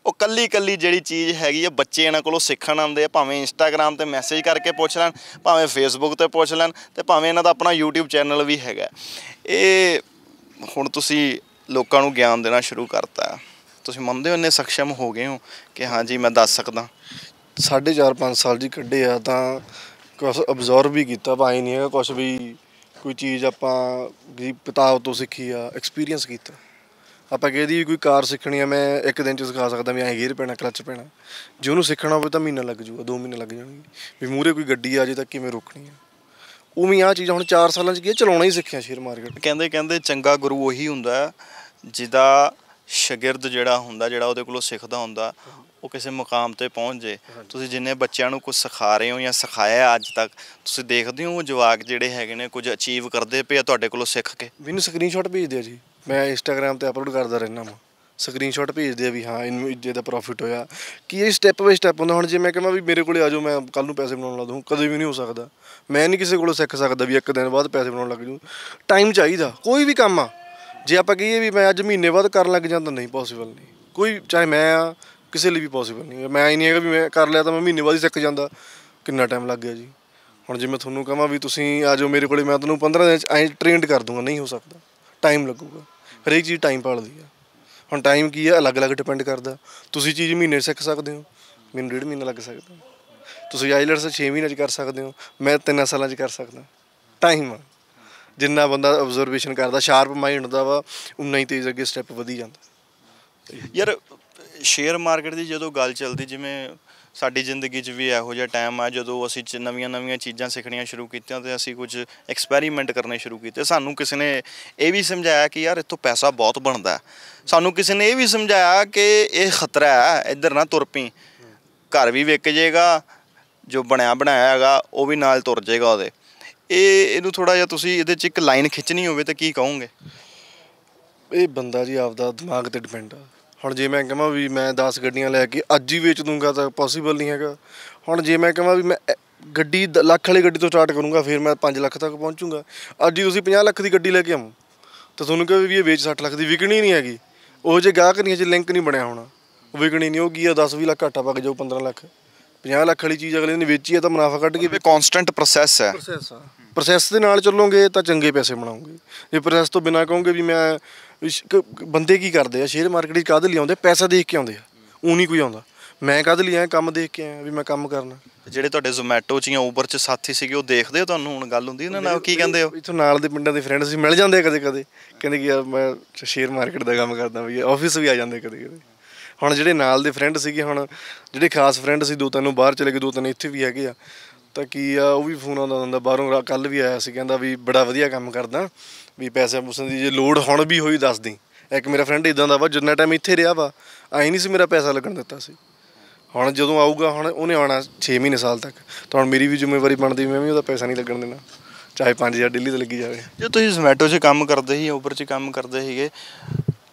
ਉਹ ਕੱਲੀ ਜਿਹੜੀ ਚੀਜ਼ ਹੈਗੀ ਆ ਬੱਚੇ ਇਹਨਾਂ ਕੋਲੋਂ ਸਿੱਖਣ ਆਉਂਦੇ ਆ, ਭਾਵੇਂ ਇੰਸਟਾਗ੍ਰਾਮ 'ਤੇ ਮੈਸੇਜ ਕਰਕੇ ਪੁੱਛ ਲੈਣ, ਭਾਵੇਂ ਫੇਸਬੁੱਕ 'ਤੇ ਪੁੱਛ ਲੈਣ, ਅਤੇ ਭਾਵੇਂ ਇਹਨਾਂ ਦਾ ਆਪਣਾ YouTube ਚੈਨਲ ਵੀ ਹੈਗਾ। ਇਹ ਹੁਣ ਤੁਸੀਂ ਲੋਕਾਂ ਨੂੰ ਗਿਆਨ ਦੇਣਾ ਸ਼ੁਰੂ ਕਰਤਾ, ਤੁਸੀਂ ਮੰਨਦੇ ਹੋ ਇੰਨੇ ਸક્ષਮ ਹੋ ਗਏ ਹੋ ਕਿ ਹਾਂਜੀ ਮੈਂ ਦੱਸ ਸਕਦਾ? 4.5 ਸਾਲ ਜੀ ਕੱਢੇ ਆ ਤਾਂ ਕੁਛ ਅਬਜ਼ਰਵ ਵੀ ਕੀਤਾ, ਭਾਈ ਨਹੀਂ ਹੈਗਾ ਕੁਛ ਵੀ ਕੋਈ ਚੀਜ਼ ਆਪਾਂ ਕਿਤਾਬ ਤੋਂ ਸਿੱਖੀ ਆ, ਐਕਸਪੀਰੀਅੰਸ ਕੀਤਾ। ਆਪਾਂ ਕਹਿ ਕੋਈ ਕਾਰ ਸਿੱਖਣੀ ਆ, ਮੈਂ ਇੱਕ ਦਿਨ 'ਚ ਸਿਖਾ ਸਕਦਾ ਵੀ ਐਂ ਗੇਅਰ ਪੈਣਾ, ਕਲੱਚ ਪੈਣਾ। ਜੇ ਉਹਨੂੰ ਸਿੱਖਣਾ ਹੋਵੇ ਤਾਂ ਮਹੀਨਾ ਲੱਗ ਜੂਗਾ, 2 ਮਹੀਨੇ ਲੱਗ ਜਾਣਗੇ। ਵੀ ਮੂਹਰੇ ਕੋਈ ਗੱਡੀ ਆ ਜੇ ਤਾਂ ਕਿਵੇਂ ਰੋਕਣੀ ਆ। ਉਵੇਂ ਆਹ ਚੀਜ਼ਾਂ ਹੁਣ 4 ਸਾਲਾਂ 'ਚ ਕੀ ਚਲਾਉਣਾ ਹੀ ਸਿੱਖਿਆ ਸ਼ੇਅਰ ਮਾਰਕੀਟ। ਕਹਿੰਦੇ ਚੰਗਾ ਗੁਰੂ ਉਹੀ ਹੁੰਦਾ ਜਿਹਦਾ ਸ਼ਾਗਿਰਦ ਜਿਹੜਾ ਉਹਦੇ ਕੋਲੋਂ ਸਿੱਖਦਾ ਹੁੰਦਾ ਉਹ ਕਿਸੇ ਮੁਕਾਮ 'ਤੇ ਪਹੁੰਚ ਜੇ। ਤੁਸੀਂ ਜਿੰਨੇ ਬੱਚਿਆਂ ਨੂੰ ਕੁਝ ਸਿਖਾ ਰਹੇ ਹੋ ਜਾਂ ਸਿਖਾਇਆ ਅੱਜ ਤੱਕ, ਤੁਸੀਂ ਦੇਖਦੇ ਹੋ ਉਹ ਜਵਾਕ ਜਿਹੜੇ ਹੈਗੇ ਨੇ ਕੁਝ ਅਚੀਵ ਕਰਦੇ ਪਏ ਆ ਤੁਹਾਡੇ ਕੋਲੋਂ ਸਿੱਖ ਕੇ। ਮੈਨੂੰ ਸਕਰੀਨਸ਼ਾਟ ਭੇਜਦੇ ਆ ਜੀ, ਮੈਂ ਇੰਸਟਾਗ੍ਰਾਮ 'ਤੇ ਅਪਲੋਡ ਕਰਦਾ ਰਹਿੰਦਾ ਵਾਂ, ਸਕਰੀਨਸ਼ਾਟ ਭੇਜਦੇ ਆ ਵੀ ਹਾਂ ਇਹਨੂੰ ਇੱਜੇ ਦਾ ਪ੍ਰੋਫਿਟ ਹੋਇਆ। ਕੀ ਇਹ ਸਟੈਪ ਬਾਈ ਸਟੈਪ ਹੁੰਦਾ। ਹੁਣ ਜੇ ਮੈਂ ਕਹਾਂ ਵੀ ਮੇਰੇ ਕੋਲ ਆ ਜਾਓ ਮੈਂ ਕੱਲ੍ਹ ਨੂੰ ਪੈਸੇ ਬਣਾਉਣ ਲੱਗ ਦੂੰ, ਕਦੇ ਵੀ ਨਹੀਂ ਹੋ ਸਕਦਾ। ਮੈਂ ਨਹੀਂ ਕਿਸੇ ਕੋਲੋਂ ਸਿੱਖ ਸਕਦਾ ਵੀ ਇੱਕ ਦਿਨ ਬਾਅਦ ਪੈਸੇ ਬਣਾਉਣ ਲੱਗ ਜੂ। ਟਾਈਮ ਚਾਹੀਦਾ, ਕੋਈ ਵੀ ਕੰਮ ਆ। ਜੇ ਆਪਾਂ ਕਹੀਏ ਵੀ ਮੈਂ ਅੱਜ ਮਹੀਨੇ ਬਾਅਦ ਕਰਨ ਲੱਗ ਜਾਂਦਾ, ਨਹੀਂ ਪੋਸੀਬਲ ਨਹੀਂ। ਕੋਈ ਚਾਹੇ ਮੈਂ ਆ, ਕਿਸੇ ਲਈ ਵੀ ਪੋਸੀਬਲ ਨਹੀਂ। ਮੈਂ ਇਹ ਨਹੀਂ ਹੈਗਾ ਵੀ ਮੈਂ ਕਰ ਲਿਆ ਤਾਂ ਮੈਂ ਮਹੀਨੇ ਬਾਅਦ ਹੀ ਸਿੱਖ ਜਾਂਦਾ। ਕਿੰਨਾ ਟਾਈਮ ਲੱਗ ਗਿਆ ਜੀ। ਹੁਣ ਜੇ ਮੈਂ ਤੁਹਾਨੂੰ ਕਹਾਂ ਵੀ ਤੁਸੀਂ ਆ ਜਾਓ ਮੇਰੇ ਕੋਲ, ਮੈਂ ਤੁਹਾਨੂੰ 15 ਦਿਨ 'ਚ ਐਂ ਟ੍ਰੇਨਡ ਕਰ ਦੂੰਗਾ, ਨਹੀਂ ਹੋ ਸਕਦਾ, ਟਾਈਮ ਲੱਗੂਗਾ। ਹਰੇਕ ਚੀਜ਼ ਟਾਈਮ ਭਾਲਦੀ ਆ। ਹੁਣ ਟਾਈਮ ਕੀ ਹੈ, ਅਲੱਗ-ਅਲੱਗ ਡਿਪੈਂਡ ਕਰਦਾ। ਤੁਸੀਂ ਚੀਜ਼ ਮਹੀਨੇ ਸਿੱਖ ਸਕਦੇ ਹੋ, ਮੈਨੂੰ 1.5 ਮਹੀਨਾ ਲੱਗ ਸਕਦਾ। ਤੁਸੀਂ ਆਈਲੈਟਸ 6 ਮਹੀਨਿਆਂ 'ਚ ਕਰ ਸਕਦੇ ਹੋ, ਮੈਂ 3 ਸਾਲਾਂ 'ਚ ਕਰ ਸਕਦਾ। ਟਾਈਮ ਆ, ਜਿੰਨਾ ਬੰਦਾ ਆਬਜ਼ਰਵੇਸ਼ਨ ਕਰਦਾ, ਸ਼ਾਰਪ ਮਾਈਂਡ ਹੁੰਦਾ ਵਾ, ਉਨਾ ਹੀ ਤੇਜ਼ ਅੱਗੇ ਸਟੈਪ ਵਧੀ ਜਾਂਦਾ। ਯਾਰ ਸ਼ੇਅਰ ਮਾਰਕੀਟ ਦੀ ਜਦੋਂ ਗੱਲ ਚੱਲਦੀ, ਜਿਵੇਂ ਸਾਡੀ ਜ਼ਿੰਦਗੀ 'ਚ ਵੀ ਇਹੋ ਜਿਹਾ ਟਾਈਮ ਆ ਜਦੋਂ ਅਸੀਂ ਨਵੀਆਂ ਚੀਜ਼ਾਂ ਸਿੱਖਣੀਆਂ ਸ਼ੁਰੂ ਕੀਤੀਆਂ ਅਤੇ ਅਸੀਂ ਕੁਝ ਐਕਸਪੈਰੀਮੈਂਟ ਕਰਨੇ ਸ਼ੁਰੂ ਕੀਤੇ। ਸਾਨੂੰ ਕਿਸੇ ਨੇ ਇਹ ਵੀ ਸਮਝਾਇਆ ਕਿ ਯਾਰ ਇੱਥੋਂ ਪੈਸਾ ਬਹੁਤ ਬਣਦਾ। ਸਾਨੂੰ ਕਿਸੇ ਨੇ ਇਹ ਵੀ ਸਮਝਾਇਆ ਕਿ ਇਹ ਖਤਰਾ ਹੈ, ਇੱਧਰ ਨਾ ਤੁਰ ਪਈ, ਘਰ ਵੀ ਵਿਕ ਜਾਏਗਾ, ਜੋ ਬਣਿਆ ਬਣਾਇਆ ਹੈਗਾ ਉਹ ਵੀ ਨਾਲ ਤੁਰ ਜਾਏਗਾ ਉਹਦੇ। ਇਹਨੂੰ ਥੋੜ੍ਹਾ ਜਿਹਾ ਤੁਸੀਂ ਇਹਦੇ 'ਚ ਇੱਕ ਲਾਈਨ ਖਿੱਚਣੀ ਹੋਵੇ ਤਾਂ ਕੀ ਕਹੋਗੇ? ਇਹ ਬੰਦਾ ਜੀ ਆਪਦਾ ਦਿਮਾਗ ਤੇ ਡਿਪੈਂਡ ਆ। ਹੁਣ ਜੇ ਮੈਂ ਕਹਾਂ ਵੀ ਮੈਂ 10 ਗੱਡੀਆਂ ਲੈ ਕੇ ਅੱਜ ਹੀ ਵੇਚ ਦੂੰਗਾ ਤਾਂ ਪੋਸੀਬਲ ਨਹੀਂ ਹੈਗਾ। ਹੁਣ ਜੇ ਮੈਂ ਕਹਾਂ ਵੀ ਮੈਂ ਗੱਡੀ ਲੱਖ ਵਾਲੀ ਗੱਡੀ ਤੋਂ ਸਟਾਰਟ ਕਰੂੰਗਾ ਫਿਰ ਮੈਂ 5 ਲੱਖ ਤੱਕ ਪਹੁੰਚੂੰਗਾ। ਅੱਜ ਹੀ ਤੁਸੀਂ 50 ਲੱਖ ਦੀ ਗੱਡੀ ਲੈ ਕੇ ਆਓ ਤਾਂ ਤੁਹਾਨੂੰ ਕਹੇ ਵੀ ਇਹ ਵੇਚ 60 ਲੱਖ ਦੀ ਵਿਕਣੀ ਨਹੀਂ ਹੈਗੀ। ਉਹ ਜੇ ਗਾਹਕ ਨਹੀਂ, ਅਜੇ ਲਿੰਕ ਨਹੀਂ ਬਣਿਆ ਹੋਣਾ, ਉਹ ਵਿਕਣੀ ਨਹੀਂ। ਉਹ ਕੀ ਆ 10-20 ਲੱਖ ਘਾਟਾ ਪਾ ਕੇ ਜਾਓ, 15 ਲੱਖ 50 ਲੱਖ ਵਾਲੀ ਚੀਜ਼ ਅਗਲੇ ਨੇ ਵੇਚੀ ਹੈ ਤਾਂ ਮੁਨਾਫਾ ਕੱਢ ਕੇ। ਕਾਂਸਟੈਂਟ ਪ੍ਰੋਸੈਸ ਹੈ। ਪ੍ਰੋਸੈਸ ਦੇ ਨਾਲ ਚੱਲੋਗੇ ਤਾਂ ਚੰਗੇ ਪੈਸੇ ਬਣਾਓਗੇ। ਜੇ ਪ੍ਰੋਸੈਸ ਤੋਂ ਬਿਨਾਂ ਕਹੋਗੇ ਵੀ ਮੈਂ ਬੰਦੇ ਕੀ ਕਰਦੇ ਆ ਸ਼ੇਅਰ ਮਾਰਕੀਟ 'ਚ ਕਾਹਦੇ ਲਈ ਆਉਂਦੇ, ਪੈਸਾ ਦੇਖ ਕੇ ਆਉਂਦੇ ਆ, ਉਹ ਨਹੀਂ ਕੋਈ ਆਉਂਦਾ। ਮੈਂ ਕਾਹਦੇ ਲਈ ਆਇਆ, ਕੰਮ ਦੇਖ ਕੇ ਆਇਆ ਵੀ ਮੈਂ ਕੰਮ ਕਰਨਾ। ਜਿਹੜੇ ਤੁਹਾਡੇ ਜ਼ੋਮੈਟੋ 'ਚ ਜਾਂ ਊਬਰ 'ਚ ਸਾਥੀ ਸੀਗੇ ਉਹ ਦੇਖਦੇ ਹੋ ਤੁਹਾਨੂੰ, ਹੁਣ ਗੱਲ ਹੁੰਦੀ ਉਹਨਾਂ ਨਾਲ, ਕੀ ਕਹਿੰਦੇ ਹੋ? ਇੱਥੋਂ ਨਾਲ ਦੇ ਪਿੰਡਾਂ ਦੇ ਫਰੈਂਡ ਸੀ, ਮਿਲ ਜਾਂਦੇ ਆ ਕਦੇ ਕਦੇ, ਕਹਿੰਦੇ ਕਿ ਯਾਰ ਮੈਂ ਸ਼ੇਅਰ ਮਾਰਕੀਟ ਦਾ ਕੰਮ ਕਰਦਾ ਵੀ, ਆਫਿਸ ਵੀ ਆ ਜਾਂਦੇ ਕਦੇ ਕਦੇ। ਹੁਣ ਜਿਹੜੇ ਨਾਲ ਦੇ ਫਰੈਂਡ ਸੀਗੇ, ਹੁਣ ਜਿਹੜੇ ਖਾਸ ਫਰੈਂਡ ਸੀ 2-3 ਬਾਹਰ ਚਲੇ ਗਏ, 2-3 ਇੱਥੇ ਵੀ ਹੈਗੇ ਆ, ਤਾਂ ਕੀ ਆ ਉਹ ਵੀ ਫੋਨ ਆਉਂਦਾ ਹੁੰਦਾ ਬਾਹਰੋਂ। ਕੱਲ੍ਹ ਵੀ ਆਇਆ ਸੀ, ਕਹਿੰਦਾ ਵੀ ਬੜਾ ਵਧੀਆ ਕੰਮ ਕਰਦਾ, ਵੀ ਪੈਸੇ ਪੂਸਿਆਂ ਦੀ ਜੇ ਲੋੜ ਹੁਣ ਵੀ ਹੋਈ ਦੱਸ ਦੀ। ਇੱਕ ਮੇਰਾ ਫਰੈਂਡ ਇੱਦਾਂ ਦਾ ਵਾ, ਜਿੰਨਾ ਟਾਈਮ ਇੱਥੇ ਰਿਹਾ ਵਾ ਐਂ ਨਹੀਂ ਸੀ ਮੇਰਾ ਪੈਸਾ ਲੱਗਣ ਦਿੱਤਾ ਸੀ। ਹੁਣ ਜਦੋਂ ਆਊਗਾ, ਹੁਣ ਉਹਨੇ ਆਉਣਾ 6 ਮਹੀਨੇ ਸਾਲ ਤੱਕ, ਤਾਂ ਹੁਣ ਮੇਰੀ ਵੀ ਜ਼ਿੰਮੇਵਾਰੀ ਬਣਦੀ, ਮੈਂ ਵੀ ਉਹਦਾ ਪੈਸਾ ਨਹੀਂ ਲੱਗਣ ਦੇਣਾ, ਚਾਹੇ 5000 ਡੇਲੀ ਤੇ ਲੱਗੀ ਜਾਵੇ। ਜੇ ਤੁਸੀਂ ਜ਼ੋਮੈਟੋ 'ਚ ਕੰਮ ਕਰਦੇ ਸੀ, ਊਬਰ 'ਚ ਕੰਮ ਕਰਦੇ ਸੀਗੇ,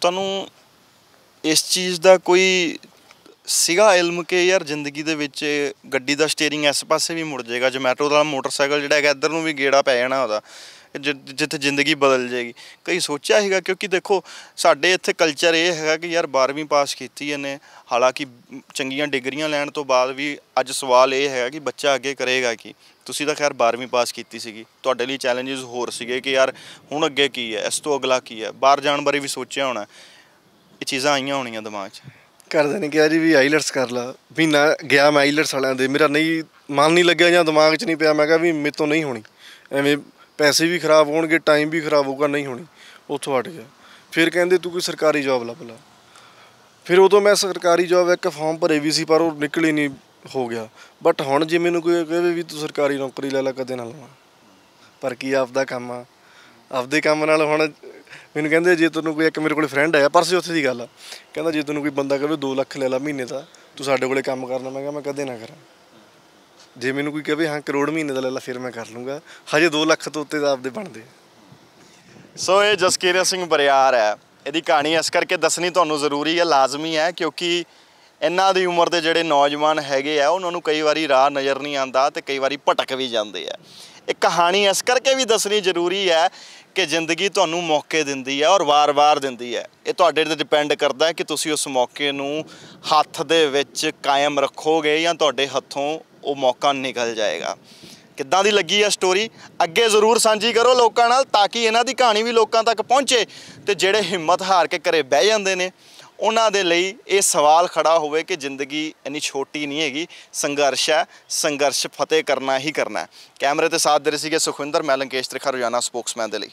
ਤੁਹਾਨੂੰ ਇਸ ਚੀਜ਼ ਦਾ ਕੋਈ ਸੀਗਾ ਇਲਮ ਕਿ ਯਾਰ ਜ਼ਿੰਦਗੀ ਦੇ ਵਿੱਚ ਗੱਡੀ ਦਾ ਸਟੀਅਰਿੰਗ ਇਸ ਪਾਸੇ ਵੀ ਮੁੜ ਜਾਏਗਾ, ਜ਼ੋਮੈਟੋ ਦਾ ਮੋਟਰਸਾਈਕਲ ਜਿਹੜਾ ਹੈਗਾ ਇੱਧਰ ਨੂੰ ਵੀ ਗੇੜਾ ਪੈ ਜਾਣਾ ਉਹਦਾ, ਜਿੱਥੇ ਜ਼ਿੰਦਗੀ ਬਦਲ ਜਾਏਗੀ? ਕਈ ਸੋਚਿਆ ਸੀਗਾ? ਕਿਉਂਕਿ ਦੇਖੋ ਸਾਡੇ ਇੱਥੇ ਕਲਚਰ ਇਹ ਹੈਗਾ ਕਿ ਯਾਰ 12ਵੀਂ ਪਾਸ ਕੀਤੀ ਇਹਨੇ, ਹਾਲਾਂਕਿ ਚੰਗੀਆਂ ਡਿਗਰੀਆਂ ਲੈਣ ਤੋਂ ਬਾਅਦ ਵੀ ਅੱਜ ਸਵਾਲ ਇਹ ਹੈਗਾ ਕਿ ਬੱਚਾ ਅੱਗੇ ਕਰੇਗਾ ਕੀ। ਤੁਸੀਂ ਤਾਂ ਖੈਰ 12ਵੀਂ ਪਾਸ ਕੀਤੀ ਸੀਗੀ, ਤੁਹਾਡੇ ਲਈ ਚੈਲੰਜਸ ਹੋਰ ਸੀਗੇ ਕਿ ਯਾਰ ਹੁਣ ਅੱਗੇ ਕੀ ਹੈ, ਇਸ ਤੋਂ ਅਗਲਾ ਕੀ ਹੈ, ਬਾਹਰ ਜਾਣ ਬਾਰੇ ਵੀ ਸੋਚਿਆ ਹੋਣਾ, ਇਹ ਚੀਜ਼ਾਂ ਆਈਆਂ ਹੋਣੀਆਂ ਦਿਮਾਗ 'ਚ? ਘਰਦਿਆਂ ਨੇ ਕਿਹਾ ਜੀ ਵੀ ਆਈਲੈਟਸ ਕਰ ਲਾ, ਮਹੀਨਾ ਗਿਆ ਮੈਂ ਆਈਲੈਟਸ ਵਾਲਿਆਂ ਦੇ, ਮੇਰਾ ਨਹੀਂ ਮਨ ਨਹੀਂ ਲੱਗਿਆ ਜਾਂ ਦਿਮਾਗ 'ਚ ਨਹੀਂ ਪਿਆ। ਮੈਂ ਕਿਹਾ ਵੀ ਮੇਰੇ ਤੋਂ ਨਹੀਂ ਹੋਣੀ, ਐਵੇਂ ਪੈਸੇ ਵੀ ਖਰਾਬ ਹੋਣਗੇ, ਟਾਈਮ ਵੀ ਖਰਾਬ ਹੋਊਗਾ, ਨਹੀਂ ਹੋਣੀ। ਉੱਥੋਂ ਹਟ ਗਿਆ। ਫਿਰ ਕਹਿੰਦੇ ਤੂੰ ਕੋਈ ਸਰਕਾਰੀ ਜੋਬ ਲੱਭ ਲਾ। ਫਿਰ ਉਦੋਂ ਮੈਂ ਸਰਕਾਰੀ ਜੋਬ ਇੱਕ ਫਾਰਮ ਭਰੇ ਵੀ ਸੀ, ਪਰ ਉਹ ਨਿਕਲ ਹੀ ਨਹੀਂ, ਹੋ ਗਿਆ। ਬਟ ਹੁਣ ਜੇ ਮੈਨੂੰ ਕੋਈ ਕਹੇ ਵੀ ਤੂੰ ਸਰਕਾਰੀ ਨੌਕਰੀ ਲੈ ਲਾ, ਕਦੇ ਨਾ ਲਵਾਂ। ਪਰ ਕੀ ਆਪਦਾ ਕੰਮ ਆ, ਆਪਦੇ ਕੰਮ ਨਾਲ ਹੁਣ ਮੈਨੂੰ ਕਹਿੰਦੇ ਜੇ ਤੈਨੂੰ ਕੋਈ, ਇੱਕ ਮੇਰੇ ਕੋਲ ਫਰੈਂਡ ਆਇਆ ਪਰਸੋਂ, ਉੱਥੇ ਦੀ ਗੱਲ ਆ, ਕਹਿੰਦਾ ਜੇ ਤੈਨੂੰ ਕੋਈ ਬੰਦਾ ਕਹੇ 2 ਲੱਖ ਲੈ ਲਾ ਮਹੀਨੇ ਦਾ, ਤੂੰ ਸਾਡੇ ਕੋਲੇ ਕੰਮ ਕਰਨਾ। ਮੈਂ ਕਿਹਾ ਮੈਂ ਕਦੇ ਨਾ ਕਰਾਂ। ਜੇ ਮੈਨੂੰ ਕੋਈ ਕਹੇ ਹਾਂ ਕਰੋੜ ਮਹੀਨੇ ਦਾ ਲੈ ਲਾ, ਫਿਰ ਮੈਂ ਕਰ ਲੂੰਗਾ। ਹਜੇ 2 ਲੱਖ ਤੋਂ ਉੱਤੇ ਤਾਂ ਆਪਦੇ ਬਣਦੇ। ਸੋ ਇਹ ਜਸਕੀਰਤ ਸਿੰਘ ਬਰਿਆਰ ਹੈ, ਇਹਦੀ ਕਹਾਣੀ ਇਸ ਕਰਕੇ ਦੱਸਣੀ ਤੁਹਾਨੂੰ ਜ਼ਰੂਰੀ ਹੈ, ਲਾਜ਼ਮੀ ਹੈ, ਕਿਉਂਕਿ ਇਹਨਾਂ ਦੀ ਉਮਰ ਦੇ ਜਿਹੜੇ ਨੌਜਵਾਨ ਹੈਗੇ ਆ ਉਹਨਾਂ ਨੂੰ ਕਈ ਵਾਰੀ ਰਾਹ ਨਜ਼ਰ ਨਹੀਂ ਆਉਂਦਾ ਅਤੇ ਕਈ ਵਾਰੀ ਭਟਕ ਵੀ ਜਾਂਦੇ ਆ। ਇਹ ਕਹਾਣੀ ਇਸ ਕਰਕੇ ਵੀ ਦੱਸਣੀ ਜ਼ਰੂਰੀ ਹੈ ਕਿ ਜ਼ਿੰਦਗੀ ਤੁਹਾਨੂੰ ਮੌਕੇ ਦਿੰਦੀ ਹੈ ਔਰ ਵਾਰ-ਵਾਰ ਦਿੰਦੀ ਹੈ। ਇਹ ਤੁਹਾਡੇ 'ਤੇ ਡਿਪੈਂਡ ਕਰਦਾ ਹੈ ਕਿ ਤੁਸੀਂ ਉਸ ਮੌਕੇ ਨੂੰ ਹੱਥ ਦੇ ਵਿੱਚ ਕਾਇਮ ਰੱਖੋਗੇ ਜਾਂ ਤੁਹਾਡੇ ਹੱਥੋਂ ਉਹ ਮੌਕਾ ਨਿਕਲ ਜਾਏਗਾ। ਕਿੱਦਾਂ ਦੀ ਲੱਗੀ ਹੈ ਸਟੋਰੀ, ਅੱਗੇ ਜ਼ਰੂਰ ਸਾਂਝੀ ਕਰੋ ਲੋਕਾਂ ਨਾਲ, ਤਾਂ ਕਿ ਇਹਨਾਂ ਦੀ ਕਹਾਣੀ ਵੀ ਲੋਕਾਂ ਤੱਕ ਪਹੁੰਚੇ ਅਤੇ ਜਿਹੜੇ ਹਿੰਮਤ ਹਾਰ ਕੇ ਘਰੇ ਬਹਿ ਜਾਂਦੇ ਨੇ ਉਹਨਾਂ ਦੇ ਲਈ ਇਹ ਸਵਾਲ ਖੜਾ ਹੋਵੇ ਕਿ ਜ਼ਿੰਦਗੀ ਇੰਨੀ ਛੋਟੀ ਨਹੀਂ ਹੈਗੀ, ਸੰਘਰਸ਼ ਹੈ, ਸੰਘਰਸ਼ ਫਤਿਹ ਕਰਨਾ ਹੀ ਕਰਨਾ ਹੈ। ਕੈਮਰੇ 'ਤੇ ਸਾਥ ਦੇ ਰਹੇ ਸੀਗੇ ਸੁਖਵਿੰਦਰ, ਮੈਂ ਲੰਕੇਸ਼ ਤ੍ਰਿਖਾ, ਰੋਜ਼ਾਨਾ ਸਪੋਕਸਮੈਨ ਦੇ ਲਈ।